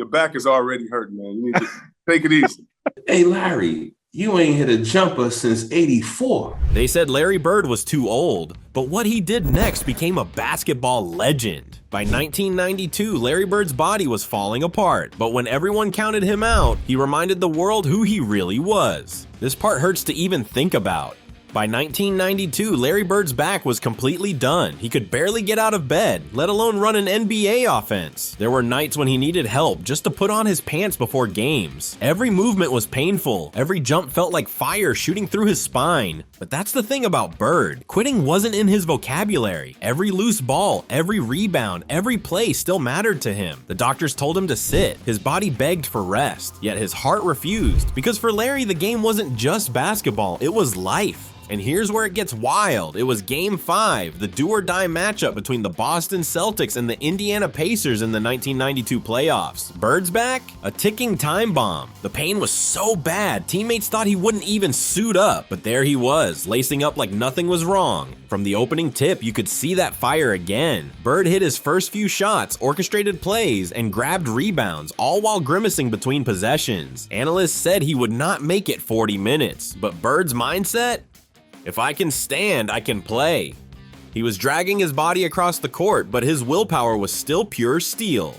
Your back is already hurting, man. You need to take it easy. Hey, Larry, you ain't hit a jumper since '84. They said Larry Bird was too old, but what he did next became a basketball legend. By 1992, Larry Bird's body was falling apart, but when everyone counted him out, he reminded the world who he really was. This part hurts to even think about. By 1992, Larry Bird's back was completely done. He could barely get out of bed, let alone run an NBA offense. There were nights when he needed help just to put on his pants before games. Every movement was painful. Every jump felt like fire shooting through his spine. But that's the thing about Bird. Quitting wasn't in his vocabulary. Every loose ball, every rebound, every play still mattered to him. The doctors told him to sit. His body begged for rest, yet his heart refused. Because for Larry, the game wasn't just basketball, it was life. And here's where it gets wild. It was Game 5, the do-or-die matchup between the Boston Celtics and the Indiana Pacers in the 1992 playoffs. Bird's back? A ticking time bomb. The pain was so bad, teammates thought he wouldn't even suit up, but there he was, lacing up like nothing was wrong. From the opening tip, you could see that fire again. Bird hit his first few shots, orchestrated plays, and grabbed rebounds, all while grimacing between possessions. Analysts said he would not make it 40 minutes, but Bird's mindset? If I can stand, I can play. He was dragging his body across the court, but his willpower was still pure steel.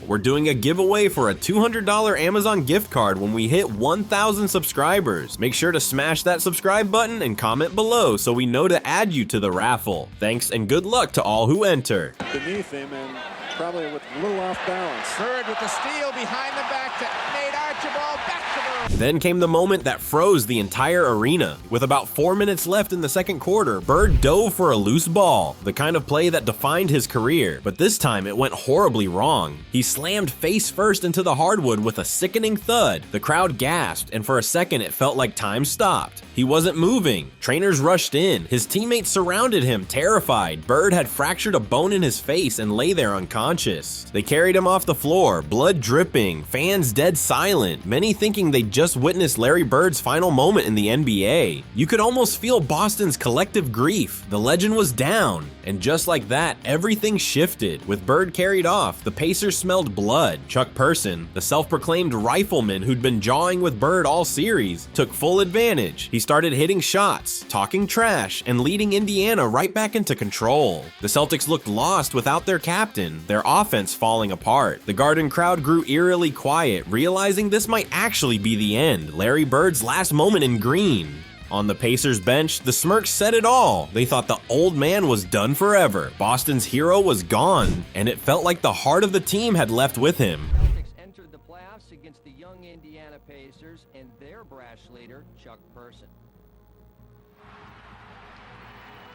We're doing a giveaway for a $200 Amazon gift card when we hit 1,000 subscribers. Make sure to smash that subscribe button and comment below so we know to add you to the raffle. Thanks and good luck to all who enter. Beneath him and probably with a little off balance. Bird with the steal behind the back to Nate Archibald. Back to the Then came the moment that froze the entire arena. With about 4 minutes left in the second quarter, Bird dove for a loose ball, the kind of play that defined his career, but this time it went horribly wrong. He slammed face first into the hardwood with a sickening thud. The crowd gasped, and for a second it felt like time stopped. He wasn't moving. Trainers rushed in. His teammates surrounded him, terrified. Bird had fractured a bone in his face and lay there unconscious. They carried him off the floor, blood dripping, fans dead silent, many thinking they just witnessed Larry Bird's final moment in the NBA. You could almost feel Boston's collective grief. The legend was down. And just like that, everything shifted. With Bird carried off, the Pacers smelled blood. Chuck Person, the self-proclaimed rifleman who'd been jawing with Bird all series, took full advantage. He started hitting shots, talking trash, and leading Indiana right back into control. The Celtics looked lost without their captain, their offense falling apart. The Garden crowd grew eerily quiet, realizing this might actually be the end, Larry Bird's last moment in green. On the Pacers bench, the smirks said it all. They thought the old man was done forever. Boston's hero was gone, and it felt like the heart of the team had left with him. Celtics entered the playoffs against the young Indiana Pacers and their brash leader, Chuck Person.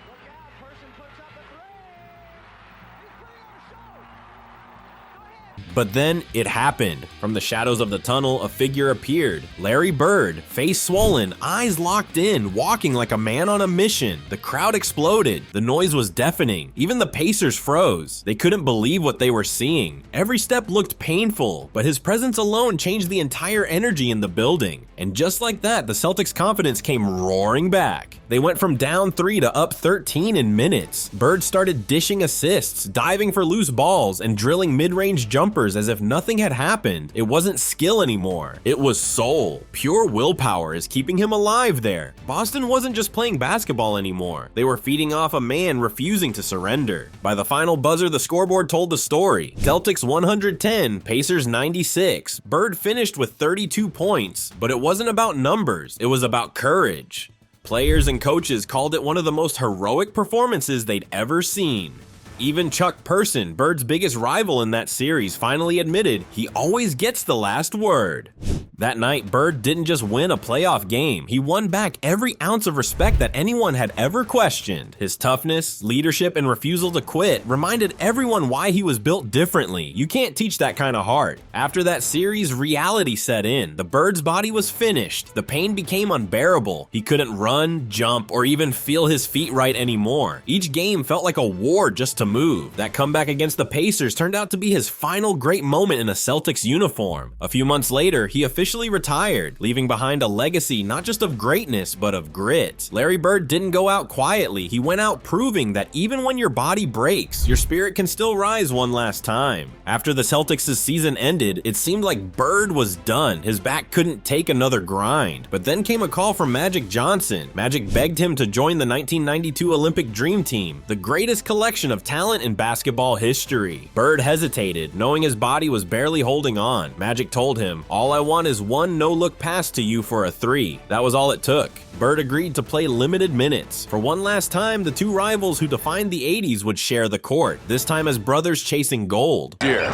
Look out, Person puts up a three. He's putting on a show. Go ahead. But then it happened. From the shadows of the tunnel, a figure appeared. Larry Bird, face swollen, eyes locked in, walking like a man on a mission. The crowd exploded. The noise was deafening. Even the Pacers froze. They couldn't believe what they were seeing. Every step looked painful, but his presence alone changed the entire energy in the building. And just like that, the Celtics' confidence came roaring back. They went from down 3 to up 13 in minutes. Bird started dishing assists, diving for loose balls, and drilling mid-range jumpers as if nothing had happened. It wasn't skill anymore. It was soul. Pure willpower is keeping him alive there. Boston wasn't just playing basketball anymore. They were feeding off a man refusing to surrender. By the final buzzer, the scoreboard told the story. Celtics 110, Pacers 96. Bird finished with 32 points, but it wasn't about numbers. It was about courage. Players and coaches called it one of the most heroic performances they'd ever seen. Even Chuck Person, Bird's biggest rival in that series, finally admitted he always gets the last word. That night, Bird didn't just win a playoff game, he won back every ounce of respect that anyone had ever questioned. His toughness, leadership, and refusal to quit reminded everyone why he was built differently. You can't teach that kind of heart. After that series, reality set in. The Bird's body was finished. The pain became unbearable. He couldn't run, jump, or even feel his feet right anymore. Each game felt like a war just to move. That comeback against the Pacers turned out to be his final great moment in a Celtics uniform. A few months later, he officially officially retired, leaving behind a legacy not just of greatness, but of grit. Larry Bird didn't go out quietly. He went out proving that even when your body breaks, your spirit can still rise one last time. After the Celtics' season ended, it seemed like Bird was done. His back couldn't take another grind. But then came a call from Magic Johnson. Magic begged him to join the 1992 Olympic Dream Team, the greatest collection of talent in basketball history. Bird hesitated, knowing his body was barely holding on. Magic told him, "All I want is one no-look pass to you for a 3. That was all it took. Bird agreed to play limited minutes. For one last time, the two rivals who defined the 80s would share the court, this time as brothers chasing gold. Here,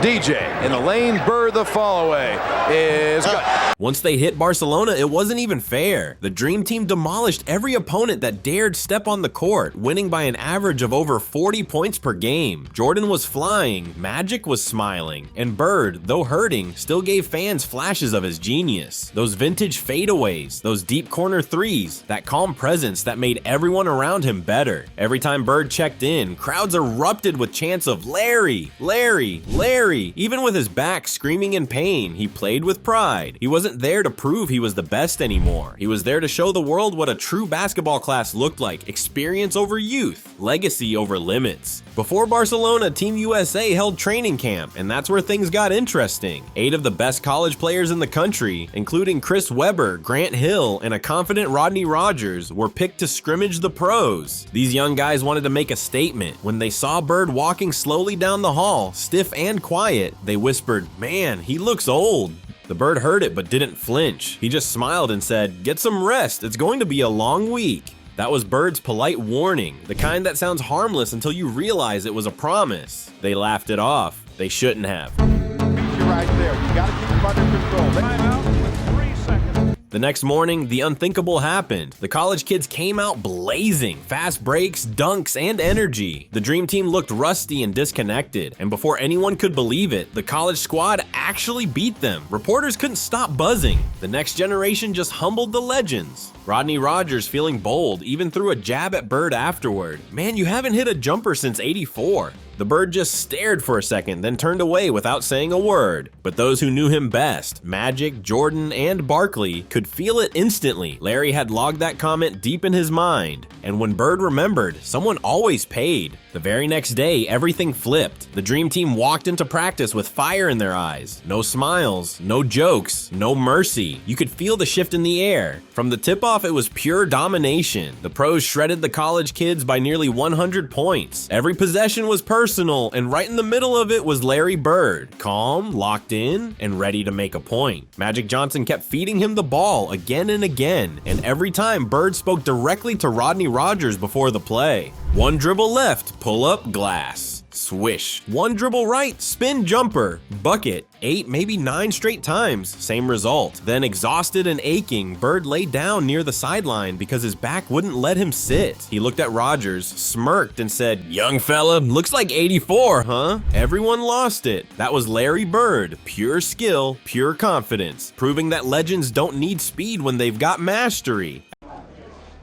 DJ in the lane, Bird the follow-away is good. Once they hit Barcelona, it wasn't even fair. The Dream Team demolished every opponent that dared step on the court, winning by an average of over 40 points per game. Jordan was flying, Magic was smiling, and Bird, though hurting, still gave fans flashes of his genius. Those vintage fadeaways, those deep corner threes, that calm presence that made everyone around him better. Every time Bird checked in, crowds erupted with chants of "Larry, Larry, Larry." Even with his back screaming in pain, he played with pride. He wasn't there to prove he was the best anymore. He was there to show the world what a true basketball class looked like: experience over youth, legacy over limits. Before Barcelona, Team USA held training camp, and that's where things got interesting. 8 of the best college players in the country, including Chris Webber, Grant Hill, and a confident Rodney Rogers, were picked to scrimmage the pros. These young guys wanted to make a statement. When they saw Bird walking slowly down the hall, stiff and quiet, they whispered, "Man, he looks old." The Bird heard it but didn't flinch. He just smiled and said, "Get some rest, it's going to be a long week." That was Bird's polite warning, the kind that sounds harmless until you realize it was a promise. They laughed it off. They shouldn't have. You're right there. You got to keep him under control. Timeout with 3 seconds. The next morning, the unthinkable happened. The college kids came out blazing, fast breaks, dunks, and energy. The Dream Team looked rusty and disconnected, and before anyone could believe it, the college squad actually beat them. Reporters couldn't stop buzzing. The next generation just humbled the legends. Rodney Rogers, feeling bold, even threw a jab at Bird afterward. "Man, you haven't hit a jumper since '84. The Bird just stared for a second, then turned away without saying a word. But those who knew him best, Magic, Jordan, and Barkley, could feel it instantly. Larry had logged that comment deep in his mind. And when Bird remembered, someone always paid. The very next day, everything flipped. The Dream Team walked into practice with fire in their eyes. No smiles, no jokes, no mercy. You could feel the shift in the air. From the tip-off, it was pure domination. The pros shredded the college kids by nearly 100 points. Every possession was personal, and right in the middle of it was Larry Bird, calm, locked in, and ready to make a point. Magic Johnson kept feeding him the ball again and again, and every time Bird spoke directly to Rodney Rogers before the play. One dribble left, pull up, glass. Swish. One dribble right, spin jumper, bucket. 8, maybe 9 straight times, same result. Then exhausted and aching, Bird lay down near the sideline because his back wouldn't let him sit. He looked at Rogers, smirked, and said, "Young fella, looks like 84, huh?" Everyone lost it. That was Larry Bird, pure skill, pure confidence, proving that legends don't need speed when they've got mastery.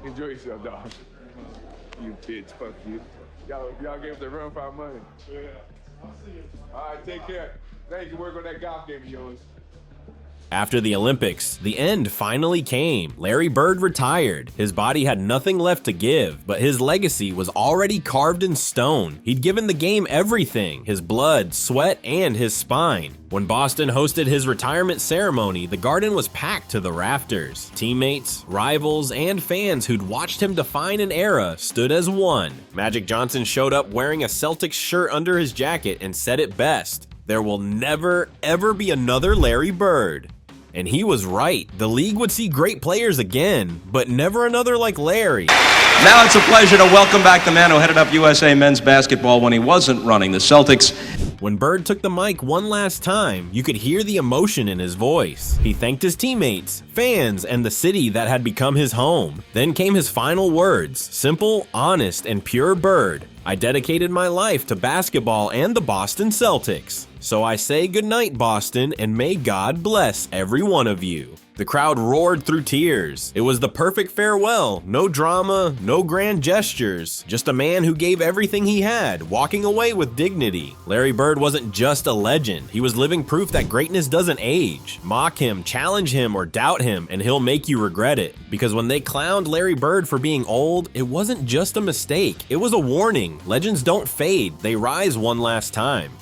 Enjoy yourself, dog. You bitch, fuck you. Y'all gave the run for our money. Yeah. I'll see you. All right, take care. Thank you. Work on that golf game of yours. After the Olympics, the end finally came. Larry Bird retired. His body had nothing left to give, but his legacy was already carved in stone. He'd given the game everything: his blood, sweat, and his spine. When Boston hosted his retirement ceremony, the Garden was packed to the rafters. Teammates, rivals, and fans who'd watched him define an era stood as one. Magic Johnson showed up wearing a Celtics shirt under his jacket and said it best: "There will never, ever be another Larry Bird." And he was right. The league would see great players again, but never another like Larry. Now it's a pleasure to welcome back the man who headed up USA men's basketball when he wasn't running the Celtics. When Bird took the mic one last time, you could hear the emotion in his voice. He thanked his teammates, fans, and the city that had become his home. Then came his final words, simple, honest, and pure Bird. "I dedicated my life to basketball and the Boston Celtics. So I say goodnight, Boston, and may God bless every one of you." The crowd roared through tears. It was the perfect farewell. No drama, no grand gestures. Just a man who gave everything he had, walking away with dignity. Larry Bird wasn't just a legend. He was living proof that greatness doesn't age. Mock him, challenge him, or doubt him, and he'll make you regret it. Because when they clowned Larry Bird for being old, it wasn't just a mistake. It was a warning. Legends don't fade. They rise one last time.